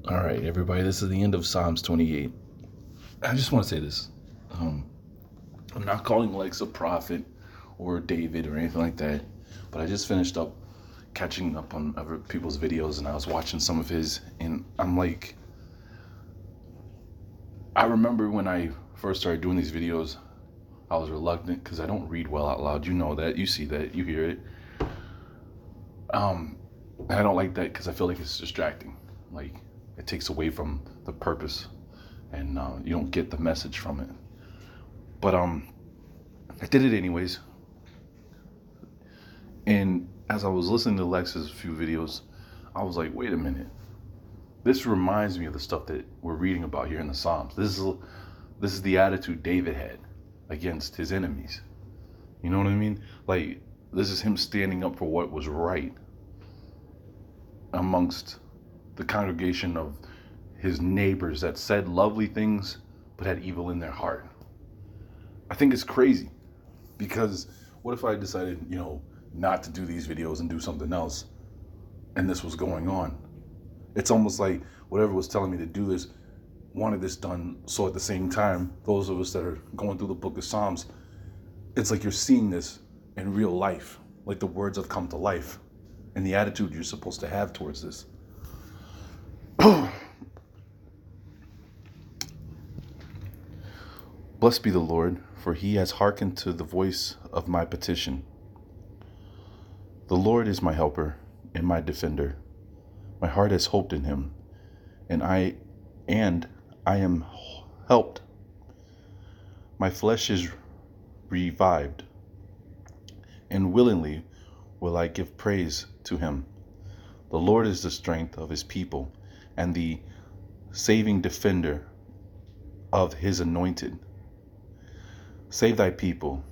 All right, everybody, this is the end of Psalms 28. I just want to say this. Um, I'm not calling Lex a prophet or David or anything like that, but I just finished up catching up on other people's videos, and I was watching some of his, and I'm like, I remember when I first started doing these videos, I was reluctant because I don't read well out loud. You know that, you see that, you hear it. And I don't like that because I feel like it's distracting. Like, it takes away from the purpose, and you don't get the message from it. But I did it anyways. And as I was listening to Lex's few videos, I was like, wait a minute. This reminds me of the stuff that we're reading about here in the Psalms. This is the attitude David had against his enemies. You know what I mean? Like, this is him standing up for what was right amongst the congregation of his neighbors that said lovely things but had evil in their heart. I think it's crazy because what if I decided, not to do these videos and do something else and this was going on? It's almost like whatever was telling me to do this wanted this done. So at the same time, those of us that are going through the book of Psalms, it's like you're seeing this in real life, like the words have come to life and the attitude you're supposed to have towards this. Blessed be the Lord, for he has hearkened to the voice of my petition. The Lord is my helper and my defender. My heart has hoped in him, and I am helped. My flesh is revived, and willingly will I give praise to him. The Lord is the strength of his people, and the saving defender of his anointed. Save thy people,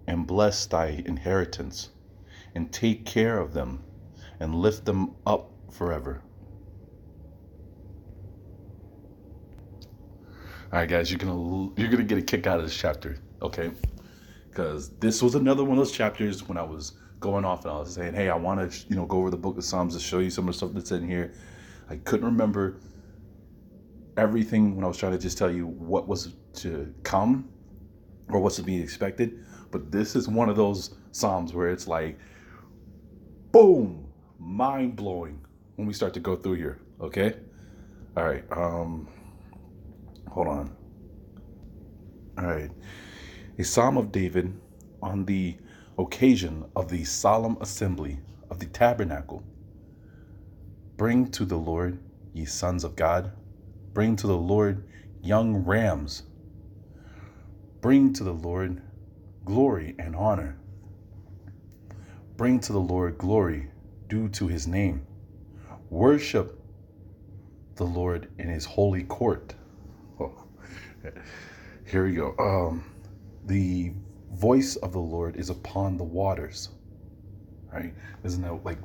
and bless thy inheritance, and take care of them, and lift them up forever. All right, guys, you're gonna get a kick out of this chapter, okay? Because this was another one of those chapters when I was going off and I was saying, hey, I want to go over the book of Psalms to show you some of the stuff that's in here. I couldn't remember everything when I was trying to just tell you what was to come or what's to be expected. But this is one of those Psalms where it's like, boom, mind blowing when we start to go through here. Okay. All right. Hold on. All right. A Psalm of David on the occasion of the solemn assembly of the tabernacle. Bring to the Lord, ye sons of God. Bring to the Lord young rams. Bring to the Lord glory and honor. Bring to the Lord glory due to his name. Worship the Lord in his holy court. Oh, here we go. The voice of the Lord is upon the waters. Right? Isn't that like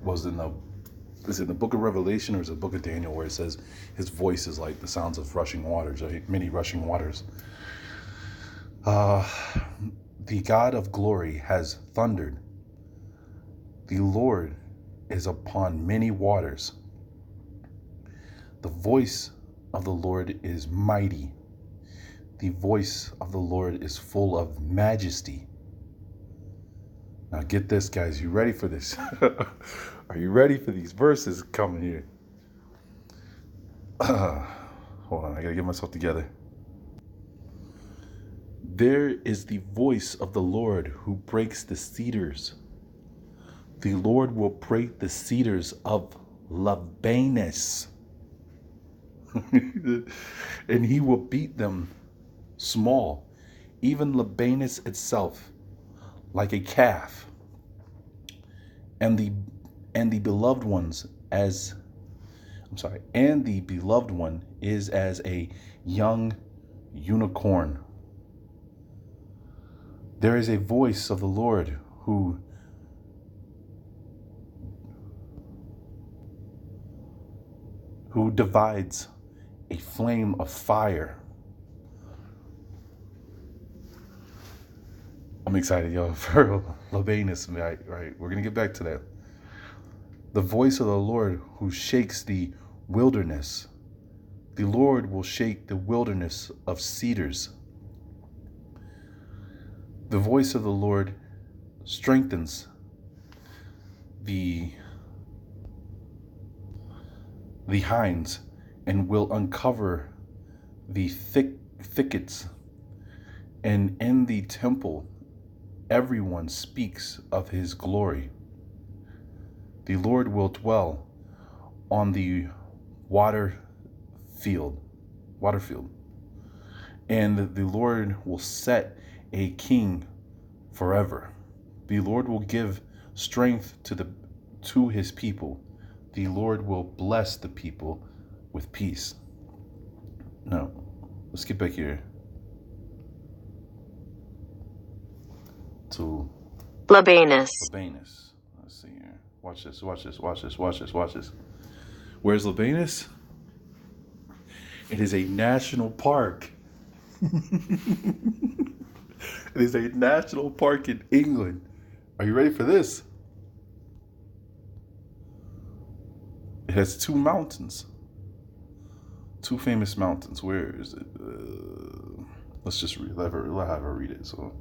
is it in the book of Revelation or is it the book of Daniel where it says his voice is like the sounds of rushing waters, right? Many rushing waters. The God of glory has thundered. The Lord is upon many waters. The voice of the Lord is mighty. The voice of the Lord is full of majesty. Now get this, guys. You ready for this? Are you ready for these verses coming here? Hold on, I gotta get myself together. There is the voice of the Lord who breaks the cedars. The Lord will break the cedars of Libanus. And he will beat them small, even Libanus itself, like a calf. And the beloved ones and the beloved one is as a young unicorn. There is a voice of the Lord who divides a flame of fire. I'm excited, y'all, for Libanus, right? We're going to get back to that. The voice of the Lord who shakes the wilderness. The Lord will shake the wilderness of cedars. The voice of the Lord strengthens the hinds and will uncover the thickets. And in the temple, everyone speaks of his glory. The Lord will dwell on the water field, and the Lord will set a king forever. The Lord will give strength to his people. The Lord will bless the people with peace. Now, let's get back here to Labanus. Let's see here. Watch this. Where's Labanus? It is a national park. It is a national park in England. Are you ready for this? It has two mountains. Two famous mountains. Where is it? Let's just let her read it. So,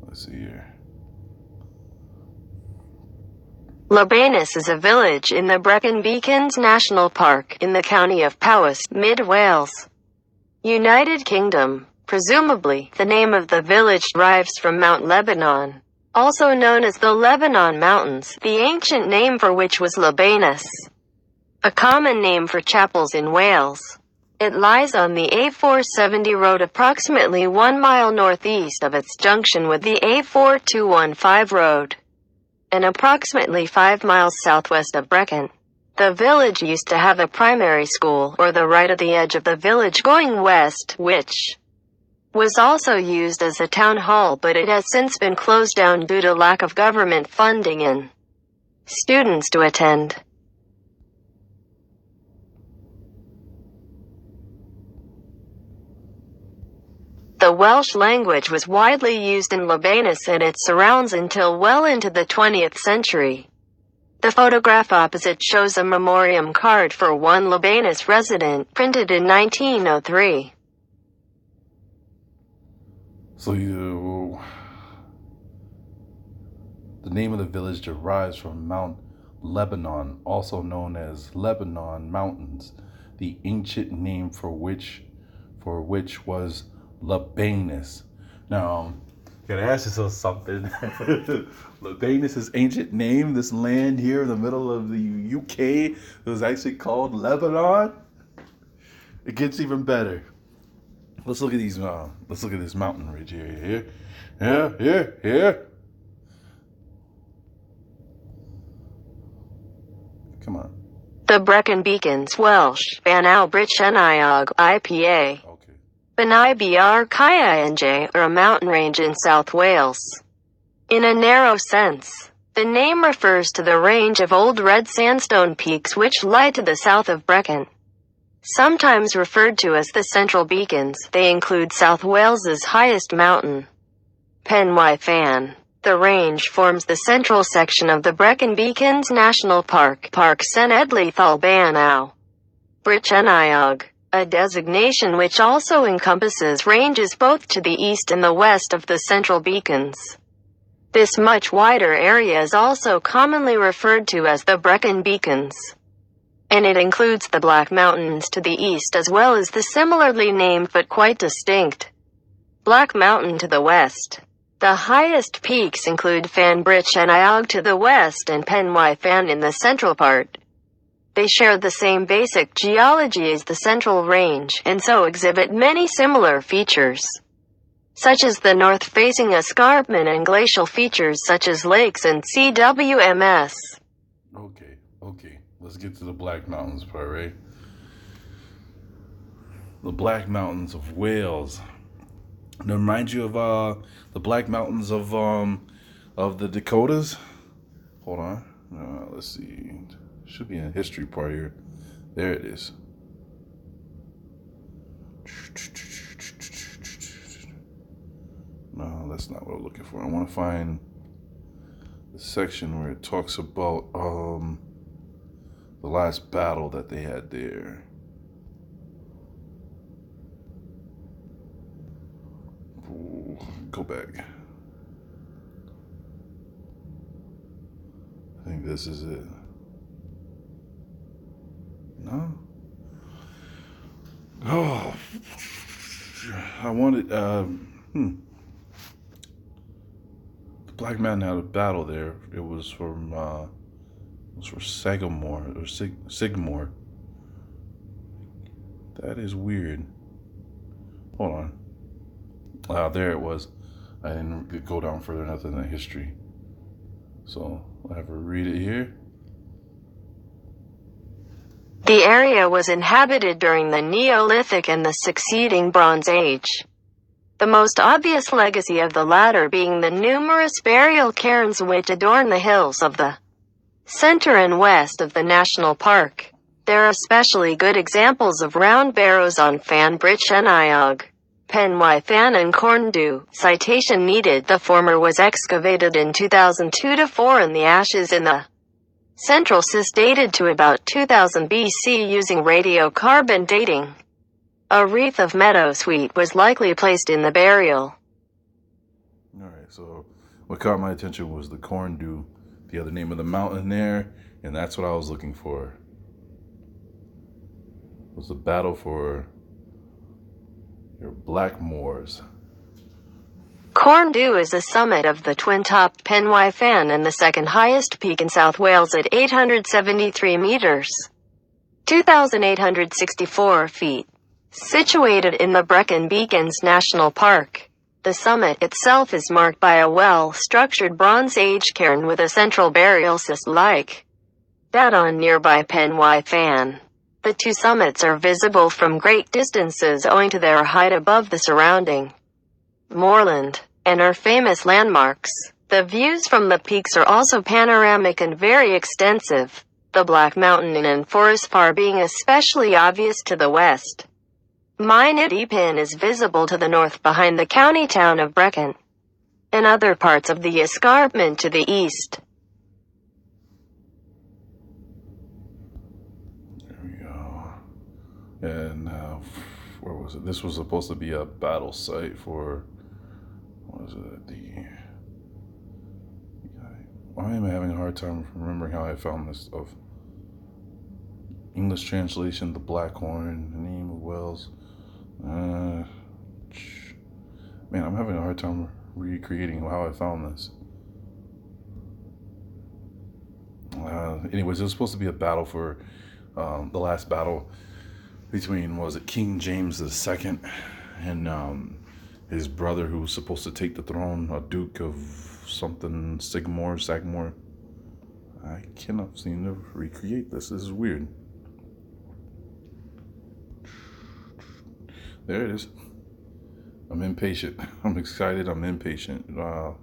let's see here. Labanus is a village in the Brecon Beacons National Park in the county of Powys, Mid Wales, United Kingdom. Presumably, the name of the village derives from Mount Lebanon, also known as the Lebanon Mountains, the ancient name for which was Labanus, a common name for chapels in Wales. It lies on the A470 road approximately 1 mile northeast of its junction with the A4215 road, and approximately 5 miles southwest of Brecon. The village used to have a primary school, or the right at the edge of the village going west, which was also used as a town hall, but it has since been closed down due to lack of government funding and students to attend. The Welsh language was widely used in Labanus and its surrounds until well into the 20th century. The photograph opposite shows a memoriam card for one Labanus resident, printed in 1903. So the name of the village derives from Mount Lebanon, also known as Lebanon Mountains, the ancient name for which was Labanus. Now, gotta ask yourself something. Labanus' ancient name, this land here in the middle of the UK, was actually called Lebanon. It gets even better. Let's look at these. Let's look at this mountain ridge here. Here. Come on. The Brecon Beacons, Welsh, Banau Brycheiniog, IPA. Okay. Banai Br Kyanj are a mountain range in South Wales. In a narrow sense, the name refers to the range of old red sandstone peaks which lie to the south of Brecon. Sometimes referred to as the Central Beacons, they include South Wales's highest mountain, Pen y Fan. The range forms the central section of the Brecon Beacons National Park, Parc Cenedlaethol Banau Brycheiniog, a designation which also encompasses ranges both to the east and the west of the Central Beacons. This much wider area is also commonly referred to as the Brecon Beacons, and it includes the Black Mountains to the east as well as the similarly named but quite distinct Black Mountain to the west. The highest peaks include Fan Brycheiniog to the west and Pen y Fan in the central part. They share the same basic geology as the Central Range, and so exhibit many similar features, such as the north-facing escarpment and glacial features such as lakes and CWMS. Okay. Let's get to the Black Mountains part, right? The Black Mountains of Wales. Now, remind you of the Black Mountains of the Dakotas. Hold on. Let's see. Should be in a history part here. There it is. No, that's not what I'm looking for. I want to find the section where it talks about the last battle that they had there. go back. I think this is it. No? Oh, I wanted, the Black Man had a battle there. It was from, it was for Sagamore, or Sigmore. That is weird. Hold on. There it was. I didn't go down further enough in the history. So I have to read it here. The area was inhabited during the Neolithic and the succeeding Bronze Age. The most obvious legacy of the latter being the numerous burial cairns which adorn the hills of the center and west of the national park. There are especially good examples of round barrows on Fan Brich and Iog, Penwy Fan and Corndu. Citation needed. The former was excavated in 2002-4 and the ashes in the central cyst dated to about 2000 BC using radiocarbon dating. A wreath of meadowsweet was likely placed in the burial. Alright, so what caught my attention was the Corndu, the other name of the mountain there, and that's what I was looking for. It was a battle for your Blackmoors. Corndu is the summit of the twin-topped Penwy Fan and the second highest peak in South Wales at 873 meters, 2,864 feet. Situated in the Brecon Beacons National Park, the summit itself is marked by a well-structured Bronze Age cairn with a central burial cyst like that on nearby Penwy Fan. The two summits are visible from great distances owing to their height above the surrounding moorland, and are famous landmarks. The views from the peaks are also panoramic and very extensive, the Black Mountain and Forest Far being especially obvious to the west. Minity Pin is visible to the north behind the county town of Brecon, and other parts of the escarpment to the east. There we go. And where was it? This was supposed to be a battle site for, what was it? Why am I having a hard time remembering how I found this stuff? English translation, the Blackhorn, the name of Wales. Man, I'm having a hard time recreating how I found this. Anyways, it was supposed to be a battle for the last battle between, what was it, King James II and his brother who was supposed to take the throne, a Duke of something, Sagmore. I cannot seem to recreate this. This is weird. There it is. I'm impatient. I'm excited. I'm impatient. Wow.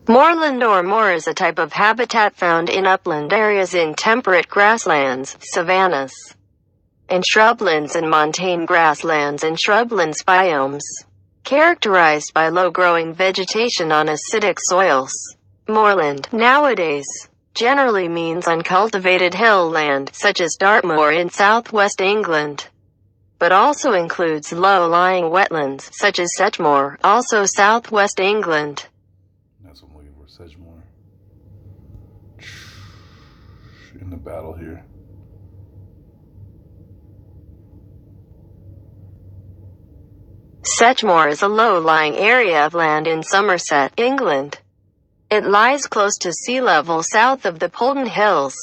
Moorland or moor is a type of habitat found in upland areas in temperate grasslands, savannas, and shrublands and montane grasslands and shrublands biomes, characterized by low-growing vegetation on acidic soils. Moorland, nowadays, generally means uncultivated hill land, such as Dartmoor in southwest England, but also includes low-lying wetlands, such as Sedgemoor, also southwest England. That's what I'm looking for, Sedgemoor. In the battle here. Sedgemoor is a low-lying area of land in Somerset, England. It lies close to sea level south of the Polden Hills.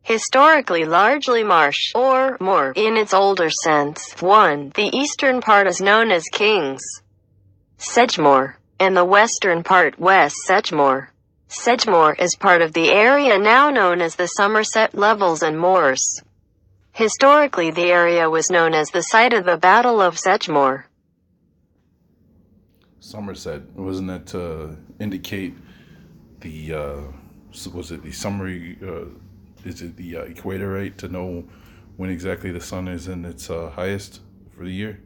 Historically largely marsh, or moor, in its older sense. 1. The eastern part is known as King's Sedgemoor, and the western part West Sedgemoor. Sedgemoor is part of the area now known as the Somerset Levels and Moors. Historically the area was known as the site of the Battle of Sedgemoor. Somerset, wasn't that to indicate the, was it the summary, is it the equator, right? To know when exactly the sun is in its highest for the year?